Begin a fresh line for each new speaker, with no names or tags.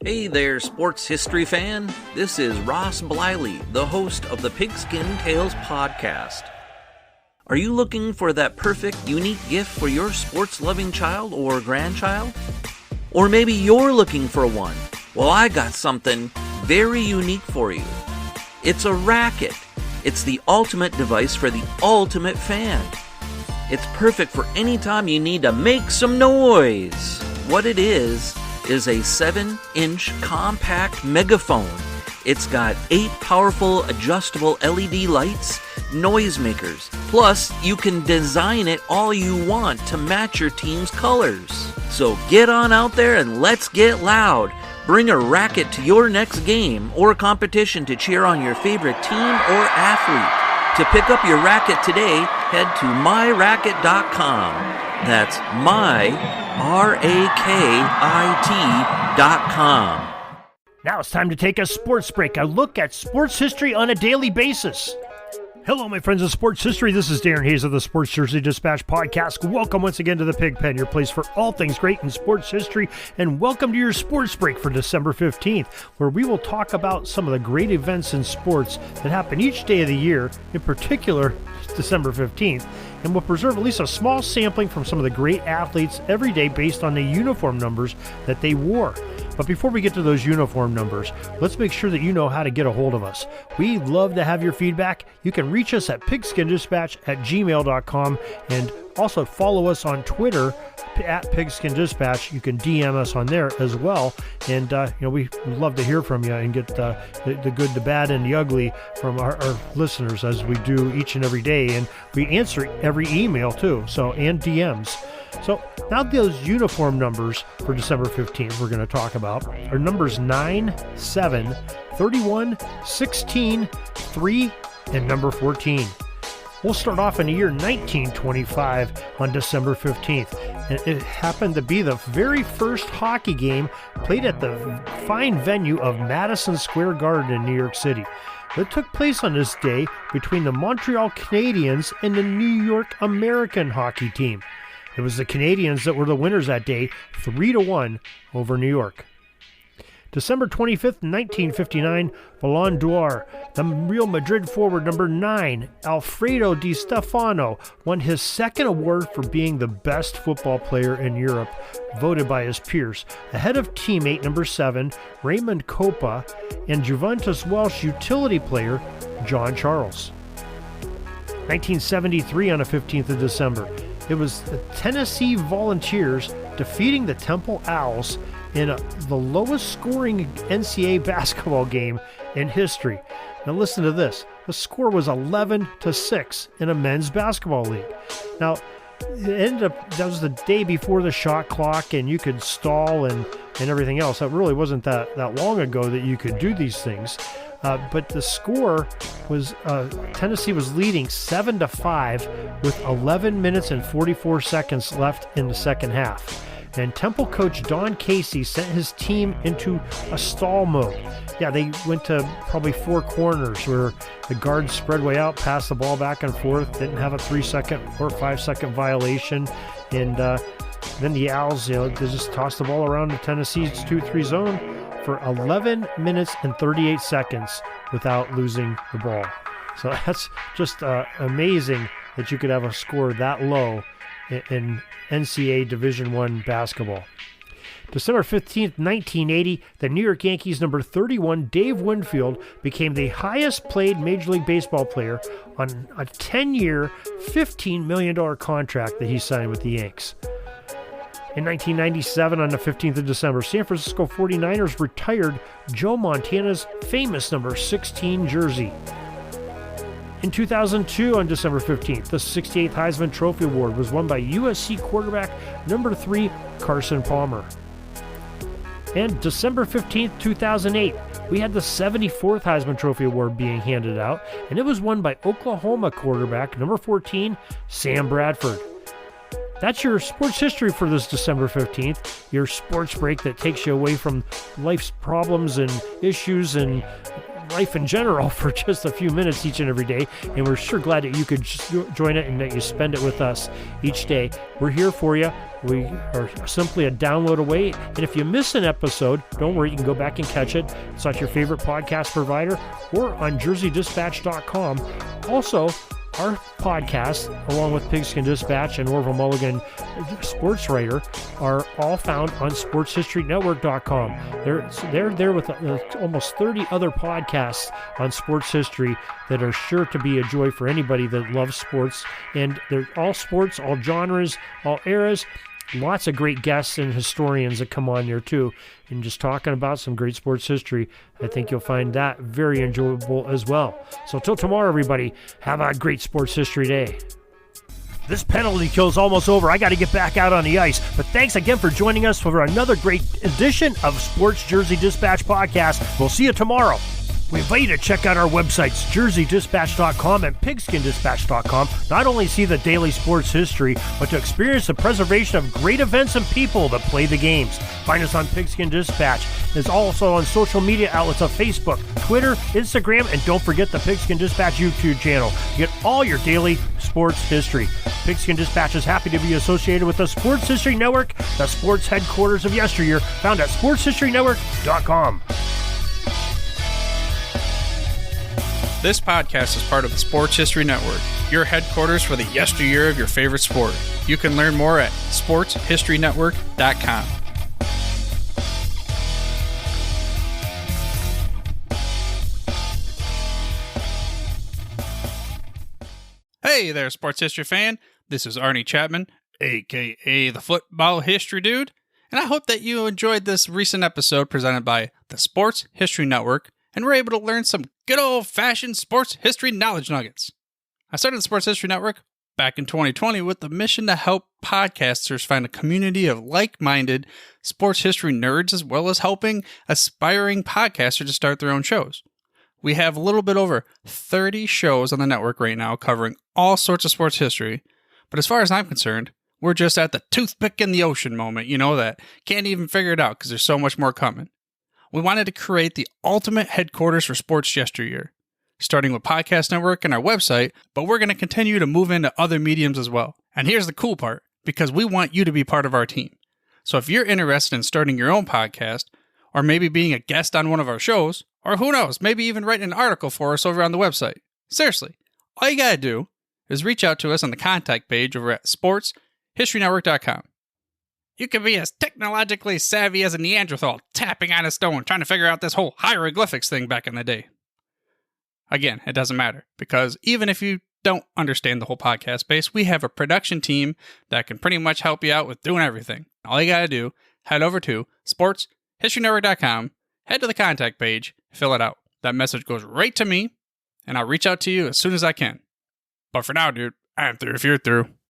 Hey there, sports history fan. This is Ross Bliley, the host of the Pigskin Tales podcast. Are you looking for that perfect, unique gift for your sports-loving child or grandchild? Or maybe you're looking for one. Well, I got something very unique for you. It's a racket. It's the ultimate device for the ultimate fan. It's perfect for any time you need to make some noise. What it is a 7-inch compact megaphone. It's got 8 powerful adjustable LED lights, noisemakers. Plus, you can design it all you want to match your team's colors. So get on out there and let's get loud. Bring a racket to your next game or competition to cheer on your favorite team or athlete. To pick up your racket today, head to myracket.com. That's myraket.com.
Now it's time to take a sports break, a look at sports history on a daily basis. Hello, my friends of sports history. This is Darren Hayes of the Sports Jersey Dispatch podcast. Welcome once again to the Pig Pen, your place for all things great in sports history. And welcome to your sports break for December 15th, where we will talk about some of the great events in sports that happen each day of the year, in particular December 15th. And we'll preserve at least a small sampling from some of the great athletes every day based on the uniform numbers that they wore. But before we get to those uniform numbers, let's make sure that you know how to get a hold of us. We love to have your feedback. You can reach us at pigskindispatch@gmail.com and also follow us on Twitter at Pigskin Dispatch. You can DM us on there as well. And, we love to hear from you and get the good, the bad, and the ugly from our listeners as we do each and every day. And we answer every email too, and DMs. So now those uniform numbers for December 15th we're going to talk about are numbers 9, 7, 31, 16, 3, and number 14. We'll start off in the year 1925 on December 15th. And it happened to be the very first hockey game played at the fine venue of Madison Square Garden in New York City. It took place on this day between the Montreal Canadiens and the New York American hockey team. It was the Canadiens that were the winners that day, 3-1 over New York. December 25th, 1959, Ballon d'Or, the Real Madrid forward number 9, Alfredo Di Stefano, won his second award for being the best football player in Europe, voted by his peers, ahead of teammate number 7, Raymond Kopa, and Juventus Welsh utility player John Charles. 1973 on the 15th of December, it was the Tennessee Volunteers defeating the Temple Owls in the lowest scoring NCAA basketball game in history. Now listen to this. The score was 11-6 in a men's basketball league. Now, it ended up, that was the day before the shot clock and you could stall and everything else. That really wasn't that long ago that you could do these things. But the score was, Tennessee was leading 7-5 with 11 minutes and 44 seconds left in the second half. And Temple coach Don Casey sent his team into a stall mode. Yeah, they went to probably 4 corners where the guards spread way out, passed the ball back and forth, didn't have a 3-second or 5-second violation. And then the Owls, they just tossed the ball around the Tennessee's 2-3 zone for 11 minutes and 38 seconds without losing the ball. So that's just amazing that you could have a score that low in NCAA Division I basketball. December 15th, 1980, the New York Yankees number 31, Dave Winfield, became the highest paid Major League Baseball player on a 10-year, $15 million contract that he signed with the Yanks. In 1997, on the 15th of December, San Francisco 49ers retired Joe Montana's famous number 16 jersey. In 2002, on December 15th, the 68th Heisman Trophy Award was won by USC quarterback number 3, Carson Palmer. And December 15th, 2008, we had the 74th Heisman Trophy Award being handed out, and it was won by Oklahoma quarterback number 14, Sam Bradford. That's your sports history for this December 15th, your sports break that takes you away from life's problems and issues and life in general for just a few minutes each and every day. And we're sure glad that you could join it and that you spend it with us each day. We're here for you. We are simply a download away. And if you miss an episode, don't worry, you can go back and catch it. It's on your favorite podcast provider or on jerseydispatch.com. Also, our podcast, along with Pigskin Dispatch and Orville Mulligan Sports Writer, are all found on sportshistorynetwork.com. They're there with almost 30 other podcasts on sports history that are sure to be a joy for anybody that loves sports. And they're all sports, all genres, all eras. Lots of great guests and historians that come on there too, and just talking about some great sports history. I think you'll find that very enjoyable as well. So till tomorrow, everybody, have a great sports history day. This penalty kill is almost over. I got to get back out on the ice. But thanks again for joining us for another great edition of Sports Jersey Dispatch Podcast. We'll see you tomorrow. We invite you to check out our websites, jerseydispatch.com and pigskindispatch.com. Not only see the daily sports history, but to experience the preservation of great events and people that play the games. Find us on Pigskin Dispatch. It's also on social media outlets of Facebook, Twitter, Instagram, and don't forget the Pigskin Dispatch YouTube channel. Get all your daily sports history. Pigskin Dispatch is happy to be associated with the Sports History Network, the sports headquarters of yesteryear, found at sportshistorynetwork.com.
This podcast is part of the Sports History Network, your headquarters for the yesteryear of your favorite sport. You can learn more at sportshistorynetwork.com. Hey there, sports history fan. This is Arnie Chapman, aka the Football History Dude, and I hope that you enjoyed this recent episode presented by the Sports History Network and were able to learn some good old-fashioned sports history knowledge nuggets. I started the Sports History Network back in 2020 with the mission to help podcasters find a community of like-minded sports history nerds, as well as helping aspiring podcasters to start their own shows. We have a little bit over 30 shows on the network right now covering all sorts of sports history, but as far as I'm concerned, we're just at the toothpick in the ocean moment, that can't even figure it out because there's so much more coming. We wanted to create the ultimate headquarters for sports yesteryear, starting with Podcast Network and our website, but we're going to continue to move into other mediums as well. And here's the cool part, because we want you to be part of our team. So if you're interested in starting your own podcast, or maybe being a guest on one of our shows, or who knows, maybe even writing an article for us over on the website. Seriously, all you got to do is reach out to us on the contact page over at sportshistorynetwork.com. You can be as technologically savvy as a Neanderthal tapping on a stone trying to figure out this whole hieroglyphics thing back in the day. Again, it doesn't matter, because even if you don't understand the whole podcast space, we have a production team that can pretty much help you out with doing everything. All you gotta do, head over to sportshistorynetwork.com, head to the contact page, fill it out. That message goes right to me, and I'll reach out to you as soon as I can. But for now, dude, I'm through if you're through.